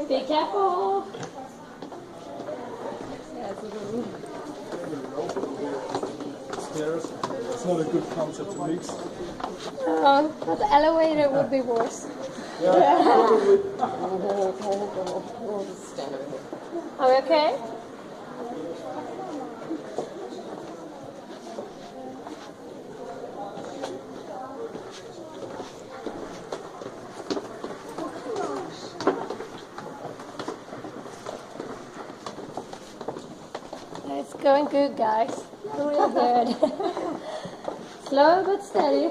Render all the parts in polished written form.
Be careful. Stairs. It's not a good concept to mix. But the elevator would be worse. Yeah, probably. Are we okay? It's going good, guys. Real good. Slow but steady.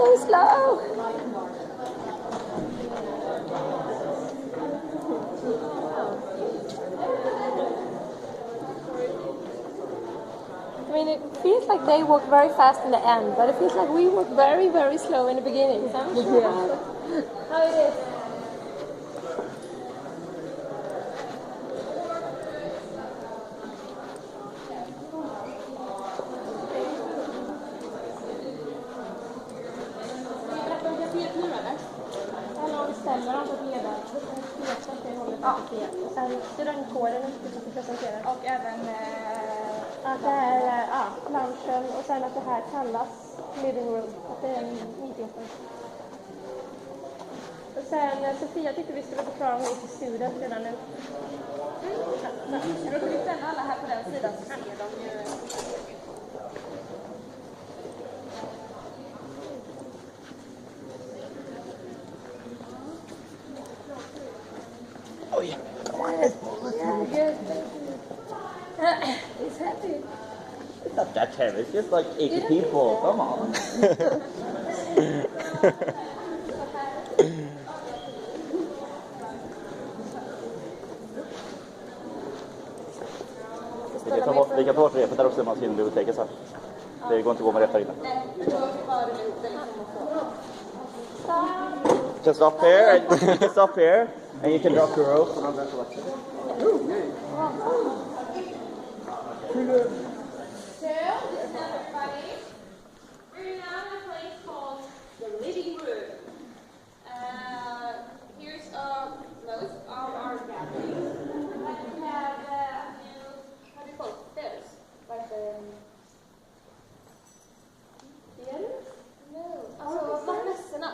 So slow. I mean, it feels like they walk very fast in the end, but it feels like we walk very, very slow in the beginning. So I'm not sure how it is. Studentkoden du presenterar. Och även att det är lunchen och sen att det här kallas living room. Att det är en meeting. Och sen Sofia tyckte vi skulle förklara om vi är till student redan nu. Jag råkade ställa alla här på den sidan så ser de ju. Oh yeah. Yeah, good. He's happy. It's not that heavy. It's just like 80 people. Come on. Vi kan ta vårt repet där också när man ser in i biblioteket sen. Det går inte att gå med rätt här inne. Just stop here. You can stop here. And you can drop your rope. And I'm going to watch it. So, everybody, we're now in a place called the living room. Here's most of our gatherings. And we have a few, how do you call it, stairs? Like theaters? No. Also, magasserna.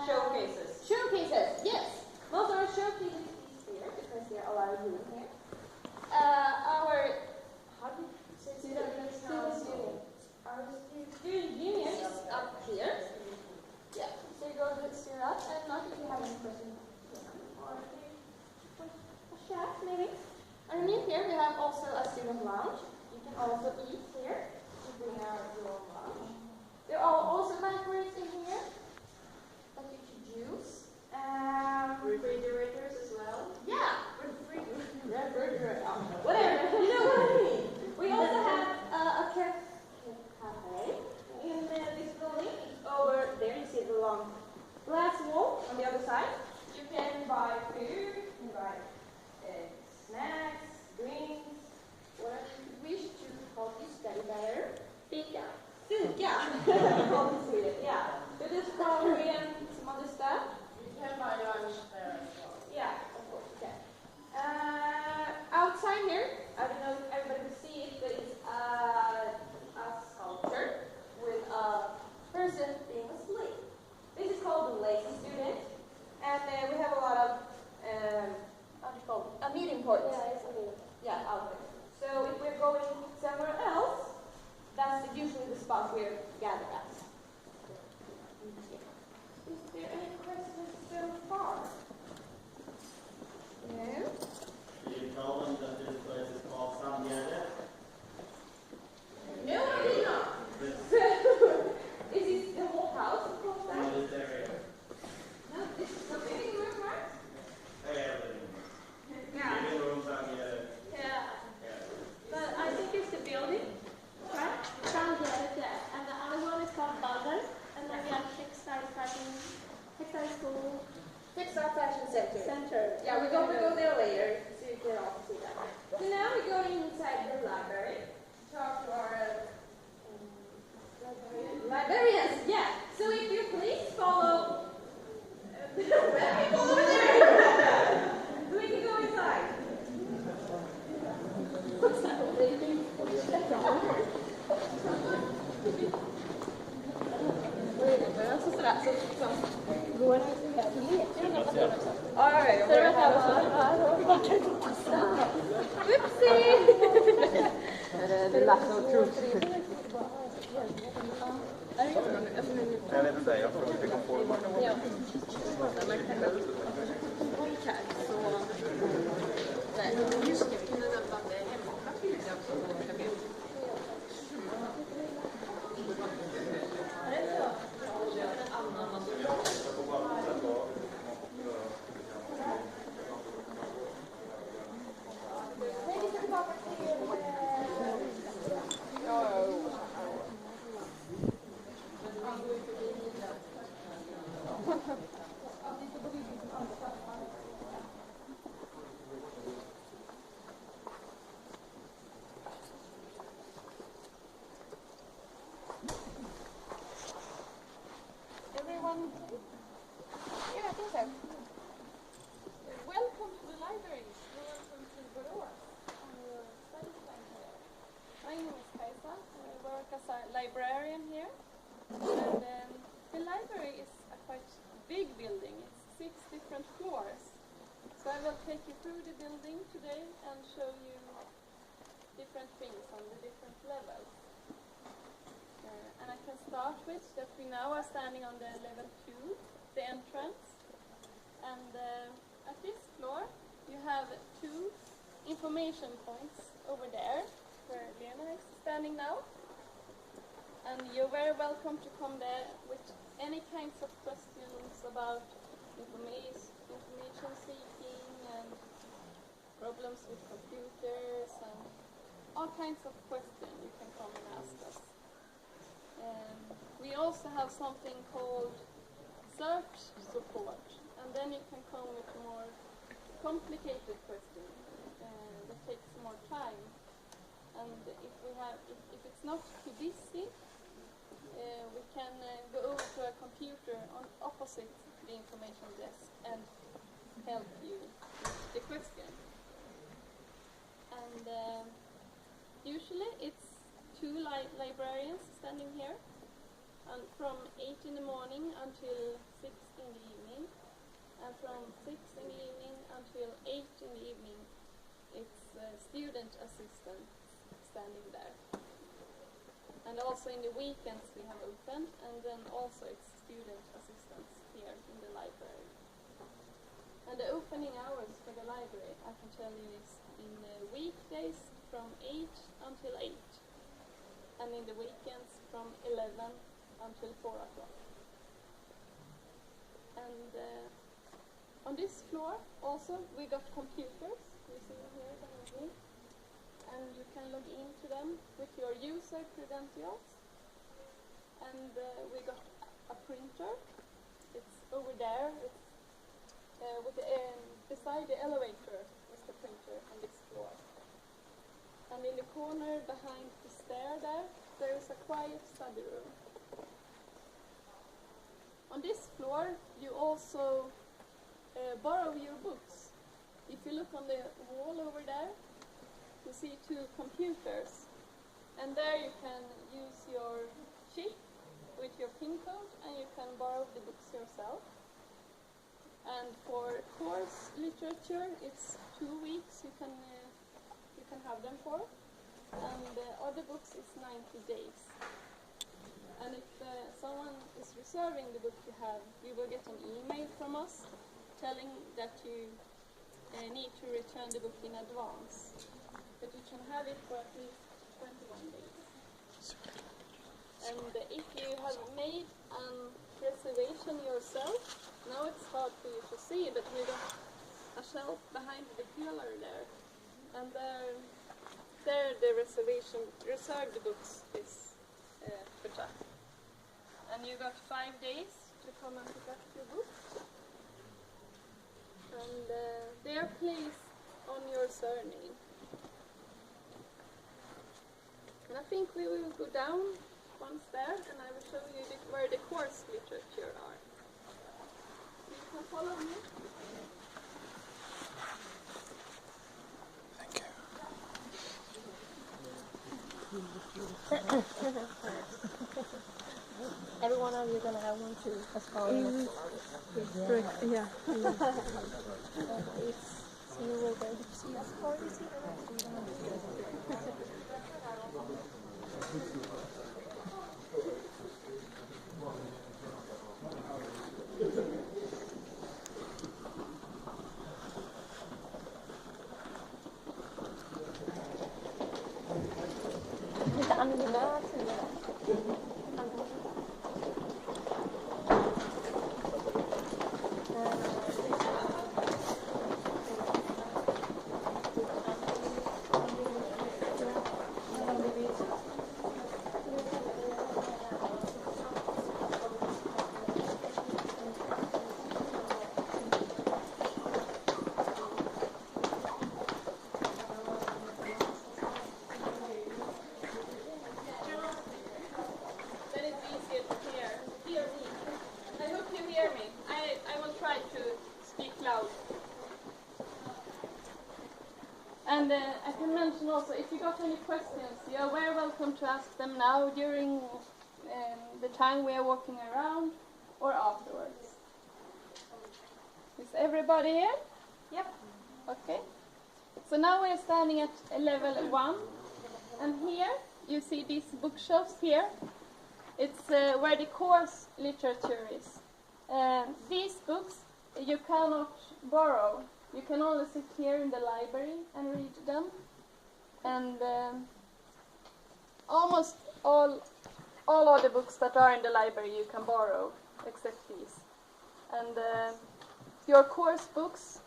Showcases. Showcases, yes. Most of our showcases is here because there are a lot of room here. Our student union is up here. Yeah, so you go to sit up and not if you have any questions or a chat maybe. Underneath here we have also a student lounge. You can also eat here. You bring out your lunch. There are also microwaves in here that you can use. Refrigerators as well. Yeah, refrigerator. Whatever. You know what I mean. We also have a cafe in this building. It's over there. You see the long glass wall on the other side. You can buy food. You can buy snacks, drinks, whatever you wish to help you study better. Fika. Fika. Called in Sweden. Yeah. So this coffee and some other stuff. You can buy lunch there as well. Yeah, of course you can. Outside here, I don't know if everybody can see it, but it's a sculpture with a person being asleep. This is called the lazy student, and we have a lot of how do you call it? A meeting point. Yeah, it's a meeting. Yeah, out there. So if we're going somewhere else, that's usually the spot we're gathered at. Textile Fashion Center. Center. Yeah, we're going to go there later, so you can all see that. So now we're going inside the library to talk to our librarians. Yeah. So if you please follow the people over there, so we can go inside. What's that? Går det här till leken? Ja, jag börjar Jag vet inte, jag tror att det kan få Everyone? Yeah, I think so. Welcome to the library. Welcome to Borås. Study time here. My name is Kajsa. I work as a librarian here. And the library is a quite big building. It's 6 different floors. So I will take you through the building today and show you different things on the different levels. And I can start with that we now are standing on the level 2, the entrance. And at this floor you have 2 information points over there where Lena is standing now. And you're very welcome to come there with any kinds of questions about information seeking and problems with computers and all kinds of questions you can come and ask us. We also have something called search support, and then you can come with more complicated questions that takes more time. And if it's not too busy, we can go over to a computer on opposite the information desk and help you with the question. And usually it's 2 librarians standing here, and from 8 in the morning until 6 in the evening, and from 6 in the evening until 8 in the evening it's student assistants standing there. And also in the weekends we have opened, and then also it's student assistants here in the library. And the opening hours for the library, I can tell you, is in weekdays from 8 until 8. And in the weekends from 11 until 4 o'clock. And on this floor also we got computers, you see here behind me. And you can log into them with your user credentials. And we got a printer. It's over there. It's beside the elevator is the printer on this floor. And in the corner behind the stair there is a quiet study room. On this floor you also borrow your books. If you look on the wall over there, you see 2 computers. And there you can use your chip with your PIN code and you can borrow the books yourself. And for course literature it's 2 weeks you can have them for. And other books is 90 days. And if someone is reserving the book you have, you will get an email from us telling that you need to return the book in advance. But you can have it for at least 21 days. And if you have made a reservation yourself, now it's hard for you to see, but we got a shelf behind the pillar there. And there the reserved books is put up. And you got 5 days to come and pick up your books. are placed on your surname. And I think we will go down once there, and I will show you where the course literature are. You can follow me. Every one of you gonna have one too, as far as Yeah. so you will be able to see as far as you lite annorlunda tider. Then it's easier to hear me. I hope you hear me. I will try to speak loud. And I can mention also, if you got any questions, you are very welcome to ask them now during the time we are walking around or afterwards. Is everybody here? Yep. Okay. So now we're standing at level 1, and here you see these bookshelves here. It's where the course literature is. These books you cannot borrow. You can only sit here in the library and read them. And almost all of the books that are in the library you can borrow, except these. And your course books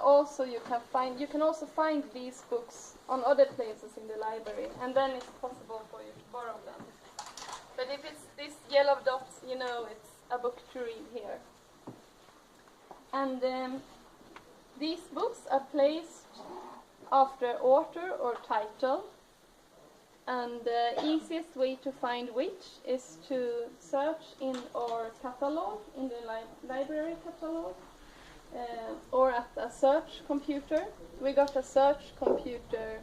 also you can find. You can also find these books on other places in the library, and then it's possible for you to borrow them. But if it's this yellow dot, you know it's a book to read here. And these books are placed after author or title. And the easiest way to find which is to search in our catalog, in the library catalog, or at a search computer. We got a search computer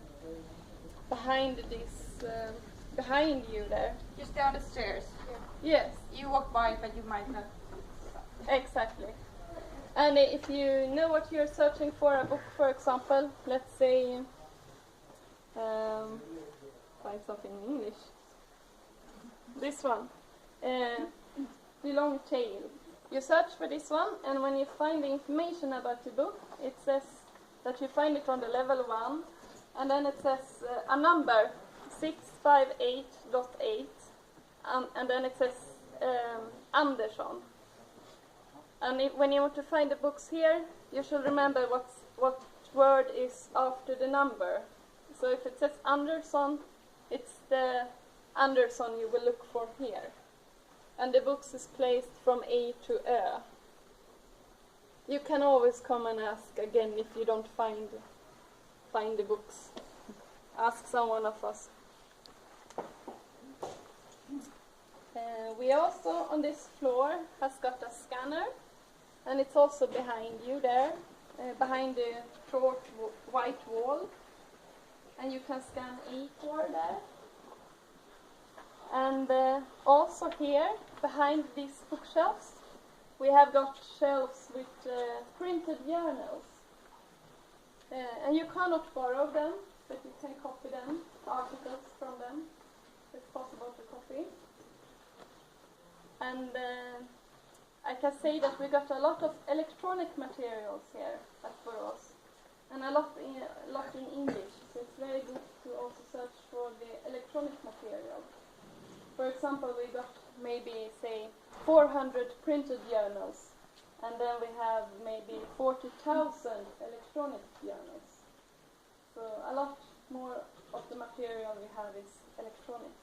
behind this, behind you there. Just down the stairs. Yes, You walk by, but you might not. exactly. And if you know what you're searching for, a book, for example, let's say, find something in English. This one, The Long Tail. You search for this one, and when you find the information about the book, it says that you find it on the level 1, and then it says a number, 658.8, and then it says Anderson. And when you want to find the books here, you should remember what word is after the number. So if it says Anderson, it's the Anderson you will look for here. And the books is placed from A to Ö. You can always come and ask again if you don't find the books. Ask someone of us. We also, on this floor, has got a scanner. And it's also behind you there, behind the short white wall. And you can scan A4 there. And also here, behind these bookshelves, we have got shelves with printed journals. And you cannot borrow them, but you can copy them, articles from them. It's possible to copy. And I can say that we got a lot of electronic materials here at Borås, and a lot in English, so it's very good to also search for the electronic material. For example, we got maybe, say, 400 printed journals, and then we have maybe 40,000 electronic journals. So a lot more of the material we have is electronic.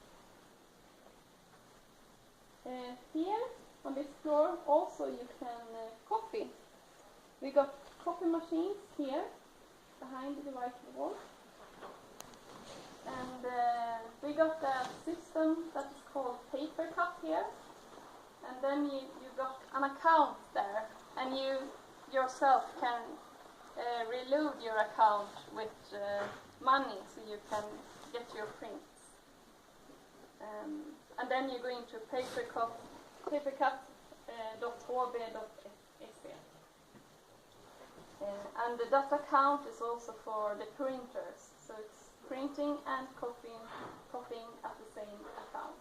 Here, on this floor, also you can copy. We got copy machines here, behind the white wall. And we got a system that is called PaperCup here. And then you got an account there, and you yourself can reload your account with money, so you can get your prints. And then you go into papercup.hb.se. And that account is also for the printers, so it's printing and copying at the same account.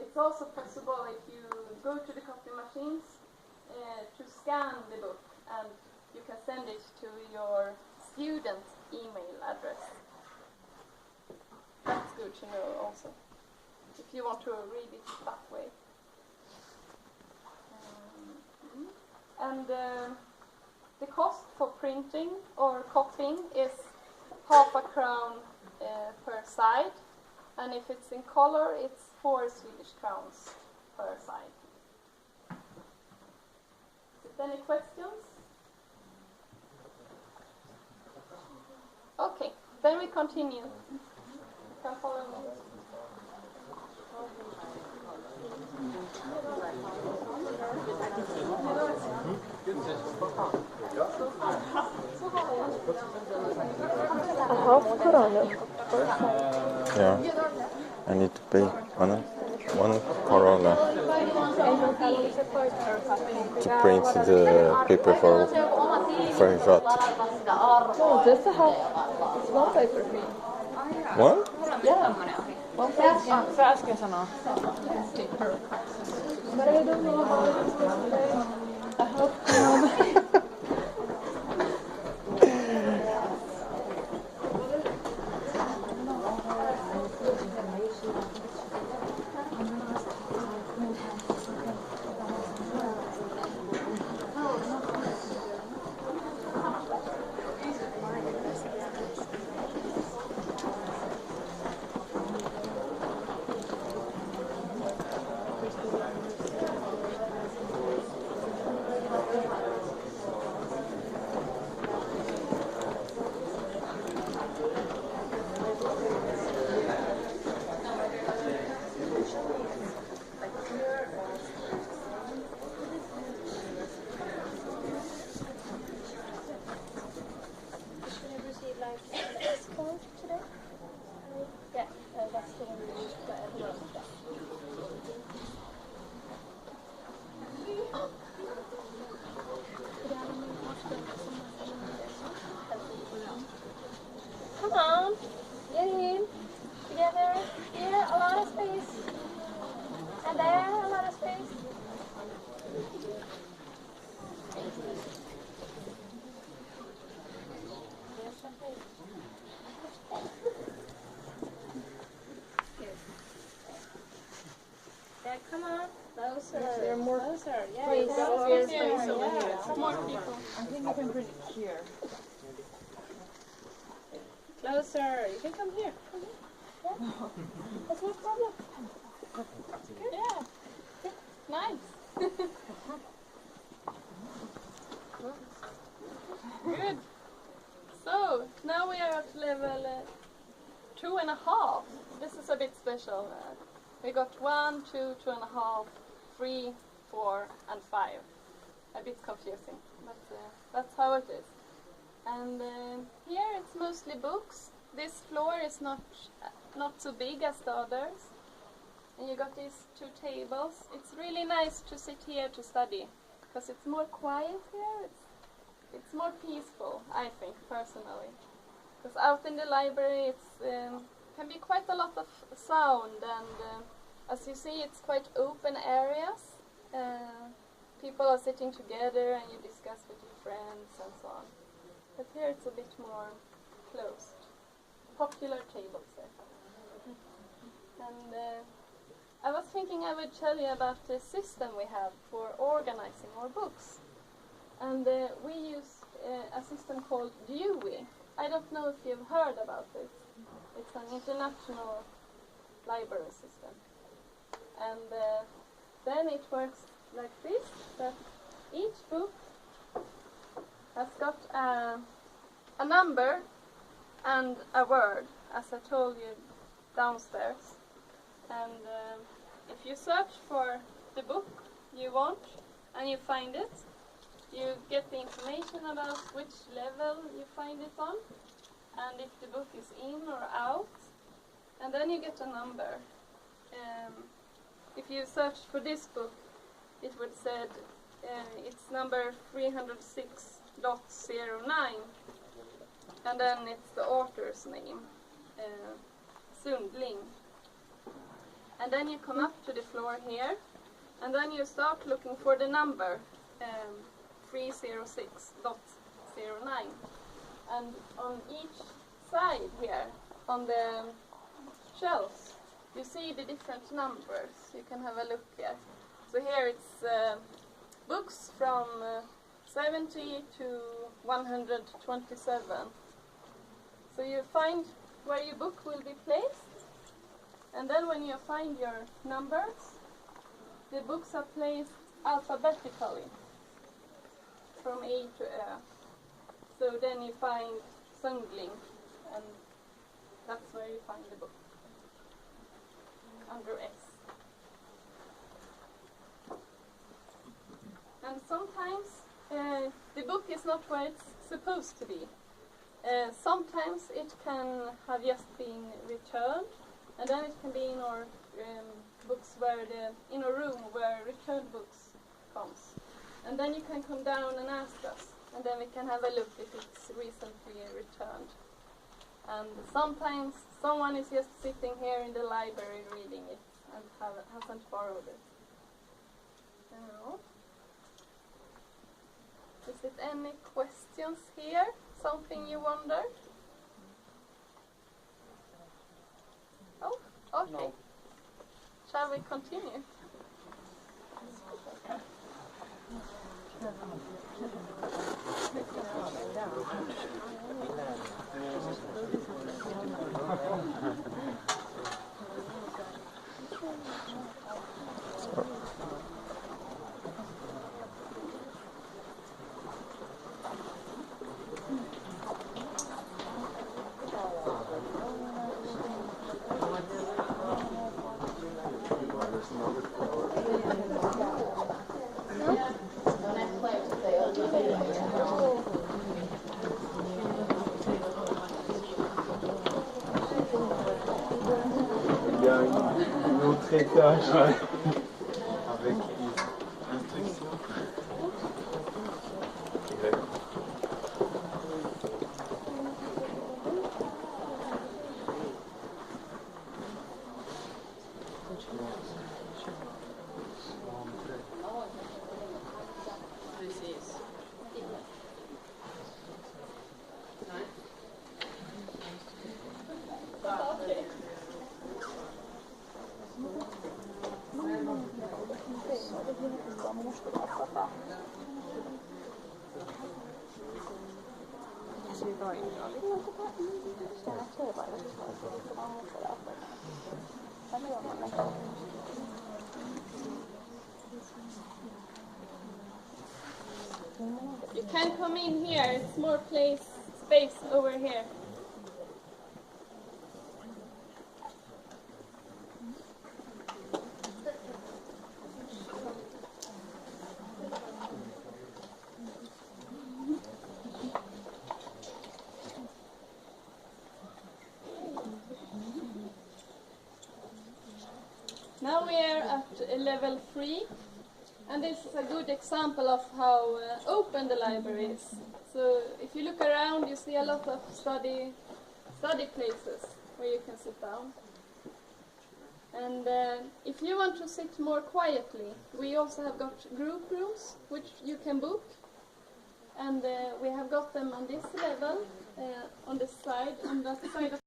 It's also possible, if you go to the copy machines, to scan the book, and you can send it to your student email address. That's good to know also, if you want to read it that way. And the cost for printing or copying is ½ krona per side, and if it's in color, it's 4 Swedish crowns per side. Any questions? Okay, then we continue. You can follow me. Yeah, I need to pay one corona to print the paper for shot. No, just a half. It's one paper. One? Yeah. One page. För jag ska säga något. But I don't know how it's supposed to be. I hope Come on, get in. Together. Here, a lot of space. And there, a lot of space. Yeah, come on. Closer. There are more. Closer. Yeah. Please, Closer. space over here. Some more people. I think I can print it here. Closer. You can come here. Come here. Yeah. That's no problem. Yeah. Nice. Good. So, now we are at level 2.5. This is a bit special. We got 1, 2, 2.5, 3, 4, and 5. A bit confusing, but that's how it is. And here it's mostly books. This floor is not so big as the others. And you got these 2 tables. It's really nice to sit here to study, because it's more quiet here. It's more peaceful, I think, personally. Because out in the library it's can be quite a lot of sound, and as you see, it's quite open areas. People are sitting together and you discuss with your friends and so on. But here it's a bit more closed. Popular tables there. And I was thinking I would tell you about the system we have for organizing our books. And we use a system called Dewey. I don't know if you've heard about it. It's an international library system. And then it works like this, that each book has got a number and a word, as I told you downstairs. And if you search for the book you want and you find it, you get the information about which level you find it on, and if the book is in or out, and then you get a number. If you search for this book, it would said it's number 306.09, and then it's the author's name, Sundling. And then you come up to the floor here, and then you start looking for the number 306.09. And on each side here, on the shelves, you see the different numbers. You can have a look here. So here it's books from 70 to 127. So you find where your book will be placed, and then when you find your numbers, the books are placed alphabetically from A to Ö. So then you find Sundling, and that's where you find the book, under S. And sometimes the book is not where it's supposed to be. Sometimes it can have just been returned, and then it can be in our books in a room where returned books comes. And then you can come down and ask us, and then we can have a look if it's recently returned. And sometimes someone is just sitting here in the library reading it and hasn't borrowed it. Is it any questions here? Something you wonder? Oh, okay. No. Shall we continue? Il y a un autre étage avec des instructions. You can come in here, it's more space over here. Now we are at level 3, and this is a good example of how open the library is. So if you look around, you see a lot of study places where you can sit down. And if you want to sit more quietly, we also have got group rooms which you can book. And we have got them on this level, on that side of